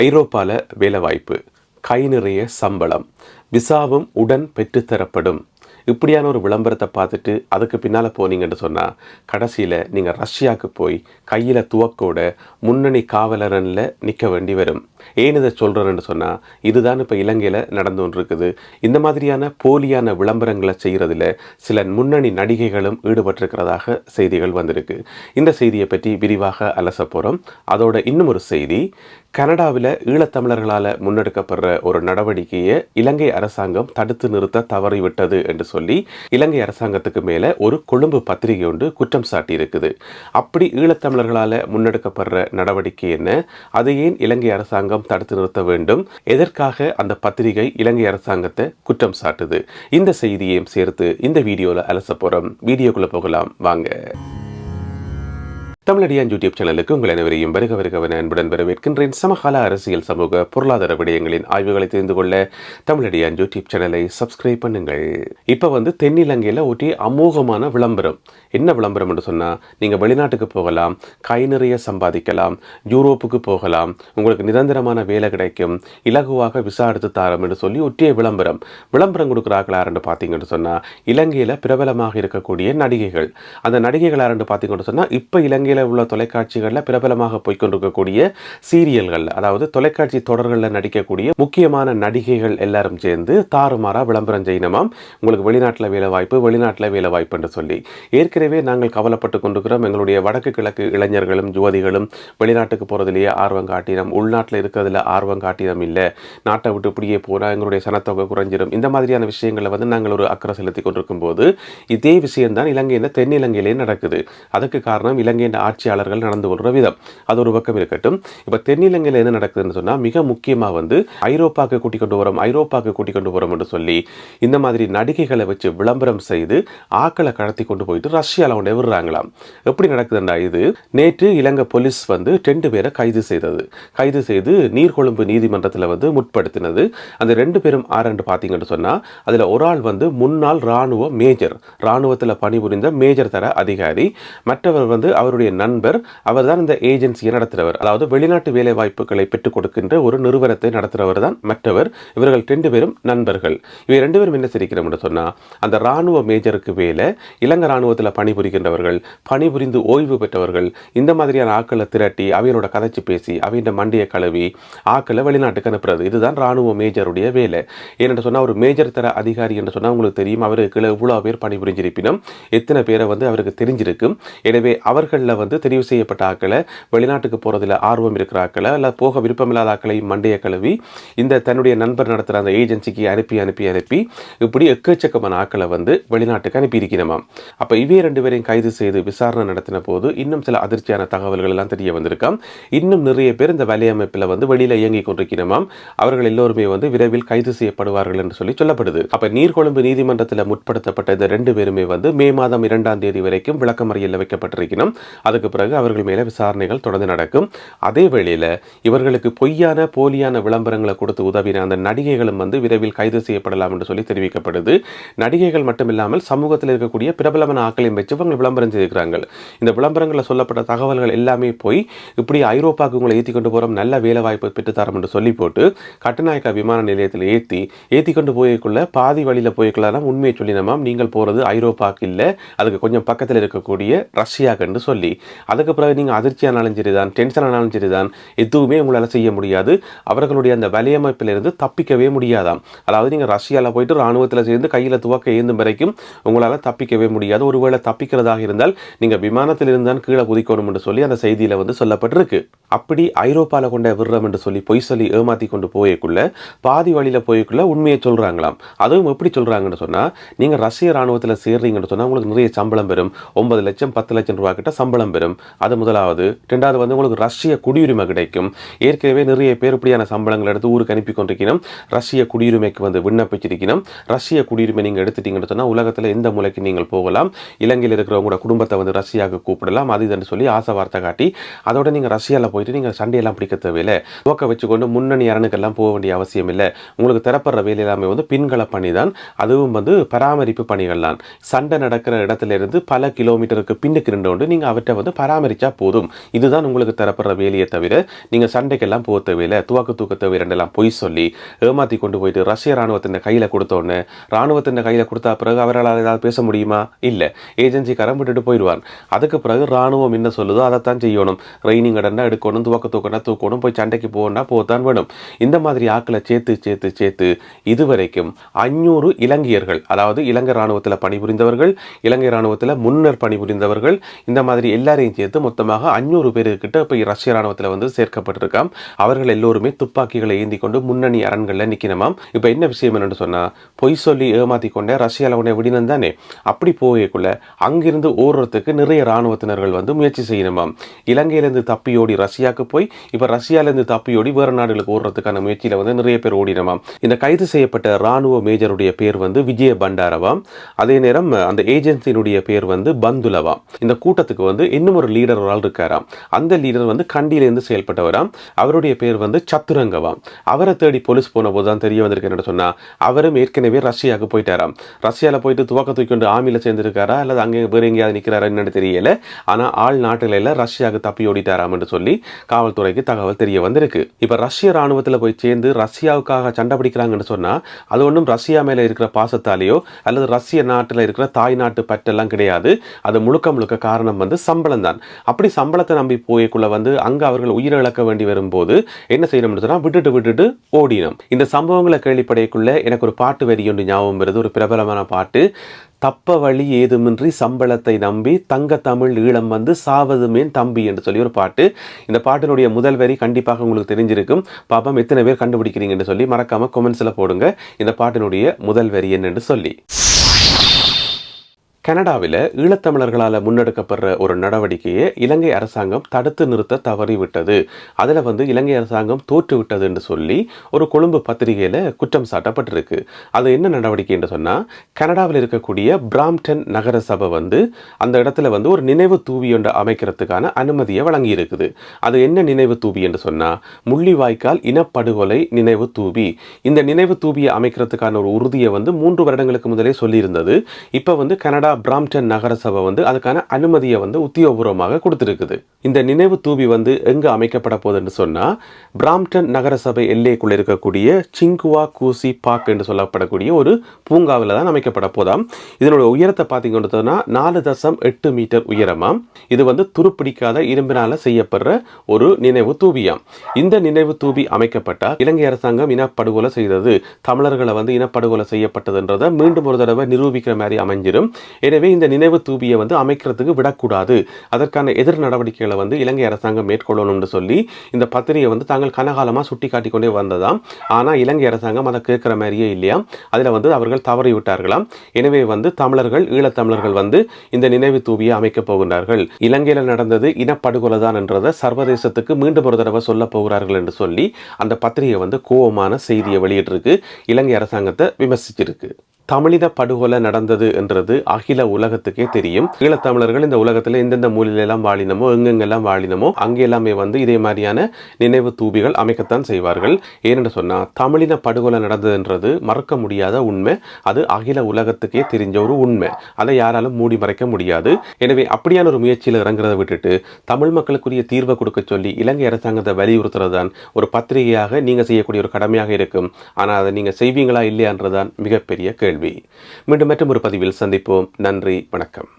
ஐரோப்பால வேலைவாய்ப்பு, கை நிறைய சம்பளம், விசாவும் உடன் பெற்றுத்தரப்படும். இப்படியான ஒரு விளம்பரத்தை பார்த்துட்டு அதுக்கு பின்னால் போனீங்கன்னு சொன்னால் கடைசியில் நீங்கள் ரஷ்யாவுக்கு போய் கையில் துவக்கோட முன்னணி காவலரனில் நிற்க வேண்டி வரும். ஏன் இதை சொல்கிறேன்னு சொன்னால் இதுதான் இப்போ இலங்கையில் நடந்து கொண்டிருக்குது. இந்த மாதிரியான போலியான விளம்பரங்களை செய்கிறதுல சில முன்னணி நடிகைகளும் ஈடுபட்டிருக்கிறதாக செய்திகள் வந்திருக்கு. இந்த செய்தியை பற்றி விரிவாக அலச போகிறோம். அதோட இன்னும் ஒரு செய்தி, கனடாவில் ஈழத்தமிழர்களால் முன்னெடுக்கப்படுற ஒரு நடவடிக்கையை இலங்கை அரசாங்கம் தடுத்து நிறுத்த தவறிவிட்டது என்று சொல்லி இலங்கை அரசாங்கத்துக்கு மேலே ஒரு கொழும்பு பத்திரிகை ஒன்று குற்றம் சாட்டி இருக்குது. அப்படி ஈழத்தமிழர்களால் முன்னெடுக்கப்படுற நடவடிக்கை என்ன, அதை ஏன் இலங்கை அரசாங்கம் தடுத்து நிறுத்த வேண்டும், எதற்காக அந்த பத்திரிகை இலங்கை அரசாங்கத்தை குற்றம் சாட்டுது, இந்த செய்தியையும் சேர்த்து இந்த வீடியோவில் அலச போகிறோம். வீடியோக்குள்ளே போகலாம் வாங்க. தமிழடியான் யூடியூப் சேனலுக்கு உங்கள் அனைவரையும் வருகவன அன்புடன் வரவேற்கின்றேன். சமகால அரசியல், சமூக, பொருளாதார விடயங்களின் ஆய்வுகளை தெரிந்து கொள்ள தமிழடியான் யூடியூப் சேனலை சப்ஸ்கிரைப் பண்ணுங்கள். இப்போ தென்னிலங்கையில் ஒரு அமோகமான விளம்பரம். என்ன விளம்பரம் என்று சொன்னால், நீங்கள் வெளிநாட்டுக்கு போகலாம், கை நிறைய சம்பாதிக்கலாம், யூரோப்புக்கு போகலாம், உங்களுக்கு நிரந்தரமான வேலை கிடைக்கும், இலகுவாக விசா எடுத்து தாரம் என்று சொல்லி ஒற்றிய விளம்பரம் கொடுக்குறார்கள். யாருன்னு பார்த்தீங்கன்னு சொன்னால் இலங்கையில் பிரபலமாக இருக்கக்கூடிய நடிகைகள். அந்த நடிகைகள் யாருன்னு பார்த்தீங்கன்னு சொன்னால் இப்போ இலங்கையில் உள்ள தொலைக்காட்சிகளில் பிரபலமாக போய்கொண்டிருக்கக்கூடிய சீரியல்கள், அதாவது தொலைக்காட்சி தொடர்களில் நடிக்கக்கூடிய முக்கியமான நடிகைகள் எல்லாரும் சேர்ந்து தாறுமாறா விளம்பரம் செய்யணுமாம். உங்களுக்கு வெளிநாட்டில் வேலை வாய்ப்பு என்று சொல்லி ஏற்கனவே நாங்கள் கவலைப்பட்டு கொண்டிருக்கிறோம். எங்களுடைய வடக்கு கிழக்கு இளைஞர்களும் யுவதிகளும் வெளிநாட்டுக்கு போகிறதுலேயே ஆர்வம் காட்டினோம், உள்நாட்டில் இருக்கிறதுல ஆர்வம் காட்டினோம், இல்லை நாட்டை விட்டு இப்படியே போனால் எங்களுடைய சனத்தொகை குறைஞ்சிடும். இந்த மாதிரியான விஷயங்களை நாங்கள் ஒரு அக்கறை செலுத்தி கொண்டிருக்கும் போது இதே விஷயம்தான் இலங்கையில் தென்னிலங்கையிலே நடக்குது. அதுக்கு காரணம் இலங்கையின் ஆட்சியாளர்கள் நடந்து கொள்கிற விதம். அது ஒரு பக்கம் இருக்கட்டும். இப்போ தென்னிலங்கையில் என்ன நடக்குதுன்னு சொன்னால், மிக முக்கியமாக ஐரோப்பாவுக்கு கூட்டிக் கொண்டு வரோம் என்று சொல்லி இந்த மாதிரி நடிகைகளை வச்சு விளம்பரம் செய்து ஆக்களை கடத்தி கொண்டு போயிட்டு ரஷ்யாவில் கொண்டு விடுறாங்களாம். எப்படி நடக்குதுண்டா இது? நேற்று இலங்கை போலீஸ் 2 பேரை கைது செய்து நீர்கொழும்பு நீதிமன்றத்தில் முற்படுத்தினது. அந்த 2 பேரும் ஆரண்டு பார்த்தீங்கன்னு சொன்னால், அதில் ஒரு ஆள் முன்னாள் இராணுவ மேஜர், இராணுவத்தில் பணிபுரிந்த மேஜர் தர அதிகாரி. மற்றவர் அவருடைய நண்பர். அவர் தான் இந்த ஏஜென்சியை நடத்துகிறவர், அதாவது வெளிநாட்டு வேலை வாய்ப்புகளை பெற்றுக் கொடுக்கின்ற ஒரு நிறுவனத்தை நடத்துகிறவர் தான் மற்றவர். இவர்கள் 2 பேரும் நண்பர்கள். இவை 2 பேரும் என்ன செய்கிறோம் என்று சொன்னால், அந்த இராணுவ மேஜருக்கு வேலை, இலங்கை இராணுவத்தில் பணிபுரிகின்றவர்கள், பணிபுரிந்து ஓய்வு பெற்றவர்கள், இந்த மாதிரியான ஆக்களை திரட்டி அவையோட கதைச்சு பேசி அவையின் மண்டியை கழுவி ஆக்களை வெளிநாட்டுக்கு அனுப்புறது. இதுதான் இராணுவ மேஜருடைய வேலை. ஏனென்று சொன்னால், ஒரு மேஜர் தர அதிகாரி என்று சொன்னால் உங்களுக்கு தெரியும், அவருக்கு இவ்வளோ பேர் பணிபுரிஞ்சிருப்பினும் எத்தனை பேரை அவருக்கு தெரிஞ்சிருக்கும். எனவே அவர்களில் தெரிவு செய்யப்பட்ட ஆக்களை, வெளிநாட்டுக்கு போகிறதுல ஆர்வம் இருக்கிற ஆக்களை, இல்லை போக விருப்பமில்லாத ஆக்களை மண்டையை கழுவி இந்த தன்னுடைய நண்பர் நடத்துகிற அந்த ஏஜென்சிக்கு அனுப்பி இப்படி எக்கச்சக்கமான ஆக்களை வெளிநாட்டுக்கு அனுப்பியிருக்கிறோமா. அப்போ இவே 2 பேரையும் கைது செய்து விசாரணை நடத்தின போது இன்னும் சில அதிர்ச்சியான தகவல்கள் எல்லாம் தெரிய வந்திருக்காம். இன்னும் நிறைய பேர் இந்த வலையமைப்பில் வெளியில் இயங்கி கொண்டிருக்கிறோம். அவர்கள் எல்லோருமே விரைவில் கைது செய்யப்படுவார்கள் என்று சொல்லப்படுது. அப்போ நீர்கொழும்பு நீதிமன்றத்தில் முற்படுத்தப்பட்ட இந்த 2 பேருமே மே மாதம் 2ஆம் தேதி வரைக்கும் விளக்கமறியலில் வைக்கப்பட்டிருக்கணும். அதுக்கு பிறகு அவர்கள் மேலே விசாரணைகள் தொடர்ந்து நடக்கும். அதே வேளையில் இவர்களுக்கு போலியான விளம்பரங்களை கொடுத்து உதவின அந்த நடிகைகளும் விரைவில் கைது செய்யப்படலாம் என்று சொல்லி தெரிவிக்கப்படுது. நடிகைகள் மட்டுமில்லாமல் சமூகத்தில் இருக்கக்கூடிய பிரபலமான ஆக்களையும் வச்சு இவங்க விளம்பரம் செய்திருக்கிறாங்க. இந்த விளம்பரங்களில் சொல்லப்பட்ட தகவல்கள் எல்லாமே போய் இப்படி ஐரோப்பாவுக்கு உங்களை ஏற்றி கொண்டு போகிறோம், நல்ல வேலை வாய்ப்பு பெற்றுத்தரோம் என்று சொல்லி போட்டு கட்டுநாயக்கா விமான நிலையத்தில் ஏற்றி கொண்டு போய்க்குள்ள பாதி வழியில் போய்க்கலாம். உண்மையை சொல்லினமாம், நீங்கள் போகிறது ஐரோப்பாவுக்கு இல்லை, அதுக்கு கொஞ்சம் பக்கத்தில் இருக்கக்கூடிய ரஷ்யாவுக்கு என்று சொல்லி. அதுக்கு பிறகு நீங்கள் அதிர்ச்சியானாலும் சரிதான், டென்ஷன் ஆனாலும் சரிதான், எதுவுமே உங்களால் செய்ய முடியாது. அவர்களுடைய அந்த வலையமைப்பிலிருந்து தப்பிக்கவே முடியாதாம். அதாவது நீங்கள் ரஷ்யாவில் போயிட்டு இராணுவத்தில் சேர்ந்து கையில் துவக்க ஏந்தும் வரைக்கும் உங்களால் தப்பிக்கவே முடியாது. ஒருவேளை தப்பிக்கிறதாக இருந்தால் நீங்கள் விமானத்தில் இருந்தால் கீழே குதிக்கணும் என்று சொல்லி அந்த செய்தியில் சொல்லப்பட்டிருக்கு. அப்படி ஐரோப்பாவில் கொண்ட விடுறோம் என்று சொல்லி பொய் சொல்லி ஏமாற்றி கொண்டு போயக்குள்ள பாதி வழியில் போய்க்குள்ள உண்மையை சொல்கிறாங்களாம். அதுவும் எப்படி சொல்கிறாங்கன்னு சொன்னால், நீங்கள் ரஷ்ய இராணுவத்தில் சேர்றீங்கன்னு சொன்னால் உங்களுக்கு நிறைய சம்பளம் பெறும், 9 லட்சம் 10 லட்சம் ரூபா கிட்ட சம்பளம் பெறும். அது முதலாவது. 2வது உங்களுக்கு ரஷ்ய குடியுரிமை கிடைக்கும். ஏற்கனவே நிறைய பேர் இப்படியான சம்பளங்கள் எடுத்து ஊருக்கு அனுப்பி கொண்டிருக்கணும். ரஷ்ய குடியுரிமைக்கு விண்ணப்பிச்சிருக்கணும். ரஷ்ய குடியுரிமை நீங்கள் எடுத்துட்டீங்கன்னு சொன்னால் உலகத்தில் எந்த மூலைக்கு நீங்கள் போகலாம், இலங்கையில் இருக்கிறவங்களோட குடும்பத்தை ரஷ்யாவுக்கு கூப்பிடலாம், அது இதுன்னு சொல்லி ஆசை வார்த்தை காட்டி அதோட நீங்கள் ரஷ்யாவில் போயிட்டு நீங்கள் சண்டையெல்லாம் பிடிக்க தேவையில்லை, துவக்க வச்சுக்கொண்டு முன்னணி அரணுக்கெல்லாம் போக வேண்டிய அவசியம் இல்லை. உங்களுக்கு தரப்படுற வேலை எல்லாமே பின்கள பணி தான், அதுவும் பராமரிப்பு பணிகள் தான். சண்டை நடக்கிற இடத்துல இருந்து பல கிலோமீட்டருக்கு பின்னுக்கு நின்று நீங்கள் அவற்றை வந்து பராமரிச்சா போதும், இதுதான் உங்களுக்கு தரப்படுற வேலையை தவிர நீங்கள் சண்டைக்கெல்லாம் போக தேவையில்லை, தூக்க தேவையில்லைலாம் பொய் சொல்லி ஏமாற்றி கொண்டு போயிட்டு ரஷ்ய ராணுவத்தின் கையில் கொடுத்தோன்னே ராணுவத்தின் கையில் கொடுத்தா பிறகு அவர்களால் ஏதாவது பேச முடியுமா? இல்லை, ஏஜென்சிக்காரன் விட்டுட்டு போயிடுவான். அதுக்கு பிறகு ராணுவம் என்ன சொல்லுதோ அதைத்தான் செய்யணும். ட்ரைனிங் கடனா எடுக்கணும், தூக்கணும், போய் சண்டைக்கு போகணும்னா போகத்தான் வேணும். இந்த மாதிரி ஆக்களை சேர்த்து இதுவரைக்கும் 500 இலங்கையர்கள், அதாவது இலங்கை ராணுவத்தில் பணிபுரிந்தவர்கள், இலங்கை ராணுவத்தில் முன்னர் பணிபுரிந்தவர்கள், இந்த மாதிரி எல்லாரையும் சேர்த்து மொத்தமாக 500 பேருக்கிட்ட இப்போ ரஷ்ய ராணுவத்தில் வந்து சேர்க்கப்பட்டிருக்காம். அவர்கள் எல்லோருமே துப்பாக்கிகளை ஏந்தி கொண்டு முன்னணி அரண்களில் நிற்கணுமாம். இப்போ என்ன விஷயம் என்னன்னு சொன்னால், பொய் சொல்லி ஏமாற்றி கொண்டே ரஷ்யாவில் உடனே விடினம் தானே, அப்படி போகக்குள்ள அங்கிருந்து ஓடுறதுக்கு நிறைய ராணுவத்தினர்கள் வந்து முயற்சி செய்யணுமாம். இலங்கையிலேருந்து தப்பியோடி ரஷ்யாவுக்கு போய் இப்போ ரஷ்யாவிலேருந்து தப்பியோடி வேறு நாடுகளுக்கு ஓடுறதுக்கான முயற்சியில் வந்து நிறைய பேர் ஓடினமாம். இந்த கைது செய்யப்பட்ட ராணுவ மேஜருடைய பேர் வந்து விஜய பண்டாரவாம். அதே நேரம் அந்த ஏஜென்சியினுடைய பேர் வந்து பந்துலவாம். இந்த கூட்டத்துக்கு வந்து இன்னும் ஒரு லீடர் ஒரு ஆள் இருக்காராம். அந்த லீடர் வந்து கண்டியிலேருந்து செயல்பட்டவராம். அவருடைய பேர் வந்து சத்துரங்கவாம். அவரை தேடி போலீஸ் போன போது தான் தெரிய வந்திருக்கு என்ன சொன்னா, அவரும் ஏற்கனவே ரஷ்யாவுக்கு போயிட்டாராம். ரஷ்யாவில் போயிட்டு தூக்கி ஆமியில் சேர்ந்திருக்காரா அல்லது அங்கே வேறு எங்கேயாவது நிற்கிறாரா என்னன்னு தெரியல. ஆனால் ஆள் நாட்டில் எல்லாம் ரஷ்யாவுக்கு தப்பி ஓடிட்டாராம் என்று சொல்லி காவல்துறைக்கு தகவல் தெரிய வந்திருக்கு. இப்போ ரஷ்ய ராணுவத்தில் போய் சேர்ந்து ரஷ்யாவுக்காக சண்டை பிடிக்கிறாங்கன்னு சொன்னால் அது ஒன்றும் ரஷ்யா மேலே இருக்கிற பாசத்தாலேயோ அல்லது ரஷ்ய நாட்டில் இருக்கிற தாய் நாட்டு பற்றெல்லாம் கிடையாது. அது முழுக்க காரணம் வந்து சம்பளம் தான். அப்படி சம்பளத்தை நம்பி போய்க்குள்ள வந்து அங்கே அவர்கள் உயிரிழக்க வேண்டி வரும்போது என்ன செய்யணும்னு சொன்னால் விட்டுட்டு ஓடினோம். இந்த சம்பவங்களை கேள்விப்படையக்குள்ள எனக்கு ஒரு பாட்டு வரி ஒன்று ஞாபகம் வருது, ஒரு பிரபலமான பாட்டு. தப்ப வழி ஏதுமின்றி சம்பளத்தை நம்பி தங்க தமிழ் ஈழம் வந்து சாவதுமேன் தம்பி என்று சொல்லி ஒரு பாட்டு. இந்த பாட்டினுடைய முதல் வரி கண்டிப்பாக உங்களுக்கு தெரிஞ்சிருக்கும். பாப்பம் எத்தனை பேர் கண்டுபிடிக்கிறீங்கன்னு சொல்லி மறக்காம கமெண்ட்ஸ்ல போடுங்க இந்த பாட்டினுடைய முதல் வரி என்னன்னு சொல்லி. கனடாவில் ஈழத்தமிழர்களால் முன்னெடுக்கப்படுற ஒரு நடவடிக்கையை இலங்கை அரசாங்கம் தடுத்து நிறுத்த தவறிவிட்டது. அதில் வந்து இலங்கை அரசாங்கம் தோற்றுவிட்டது என்று சொல்லி ஒரு கொழும்பு பத்திரிகையில் குற்றம் சாட்டப்பட்டிருக்கு. அது என்ன நடவடிக்கை என்று சொன்னால், கனடாவில் இருக்கக்கூடிய பிராம்டன் நகர சபை வந்து அந்த இடத்துல வந்து ஒரு நினைவு தூவி ஒன்று அமைக்கிறதுக்கான அனுமதியை வழங்கி இருக்குது. அது என்ன நினைவு தூவி என்று சொன்னால், முள்ளிவாய்க்கால் இனப்படுகொலை நினைவு தூவி. இந்த நினைவு தூவியை அமைக்கிறதுக்கான ஒரு உறுதியை வந்து 3 வருடங்களுக்கு முதலே சொல்லியிருந்தது. இப்போ வந்து கனடா பிராம்டன் நகரசபை வந்து அதுக்கான அனுமதியை வந்து உத்தியோகபூர்வமாக கொடுத்திருக்குது. இந்த நினைவு தூவி வந்து எங்க அமைக்கப்பட போகுதுன்னு சொன்னா, பிராம்டன் நகரசபை எல்லைக்குள்ள இருக்கக்கூடிய சிங்குவா கூசி பார்க் என்று சொல்லப்படக்கூடிய ஒரு பூங்காவில் தான் அமைக்கப்பட போதாம். இதனுடைய உயரத்தை பார்த்தீங்கன்னு சொன்னா 4.8 மீட்டர் உயரமாம். இது வந்து துருப்பிடிக்காத இரும்பினால செய்யப்படுற ஒரு நினைவு தூவியாம். இந்த நினைவு தூவி அமைக்கப்பட்ட இலங்கை அரசாங்கம் இனப்படுகொலை செய்தது, தமிழர்களை வந்து இனப்படுகொலை செய்யப்பட்டதுன்றதை மீண்டும் ஒரு தடவை நிரூபிக்கிற மாதிரி அமைஞ்சிடும். எனவே இந்த நினைவு தூபியை வந்து அமைக்கிறதுக்கு விடக்கூடாது, அதற்கான எதிர் நடவடிக்கைகளை வந்து இலங்கை அரசாங்கம் மேற்கொள்ளணும்னு சொல்லி இந்த பத்திரிகை வந்து தாங்கள் கனகாலமாக சுட்டி காட்டிக்கொண்டே வந்ததாம். ஆனால் இலங்கை அரசாங்கம் அதை கேட்குற மாதிரியே இல்லையாம். அதில் வந்து அவர்கள் தவறி விட்டார்களாம். எனவே வந்து தமிழர்கள், ஈழத்தமிழர்கள் வந்து இந்த நினைவு தூபியை அமைக்கப் போகின்றார்கள். இலங்கையில் நடந்தது இனப்படுகொலை தான் என்றதை சர்வதேசத்துக்கு மீண்டும் ஒரு தடவை சொல்ல போகிறார்கள் என்று சொல்லி அந்த பத்திரிகை வந்து கோபமான செய்தியை வெளியிட்டிருக்கு, இலங்கை அரசாங்கத்தை விமர்சிச்சிருக்கு. தமிழின படுகொலை நடந்தது என்றது அகில உலகத்துக்கே தெரியும். ஈழத்தமிழர்கள் இந்த உலகத்தில் எந்தெந்த மூலையிலெல்லாம் வாழினமோ, எங்கெங்கெல்லாம் வாழினமோ அங்கே எல்லாமே வந்து இதே மாதிரியான நினைவு தூபிகள் அமைக்கத்தான் செய்வார்கள். ஏனென்று சொன்னால், தமிழின படுகொலை நடந்ததுன்றது மறக்க முடியாத உண்மை. அது அகில உலகத்துக்கே தெரிஞ்ச ஒரு உண்மை. அதை யாராலும் மூடி மறைக்க முடியாது. எனவே அப்படியான ஒரு முயற்சியில் இறங்குறதை விட்டுட்டு தமிழ் மக்களுக்குரிய தீர்வை கொடுக்க சொல்லி இலங்கை அரசாங்கத்தை வலியுறுத்துறது தான் ஒரு பத்திரிகையாக நீங்கள் செய்யக்கூடிய ஒரு கடமையாக இருக்கும். ஆனால் அதை நீங்கள் செய்வீங்களா இல்லையான்றதான் மிகப்பெரிய கேள்வி. மீண்டும் மற்றும் ஒரு பதிவில் சந்திப்போம். நன்றி, வணக்கம்.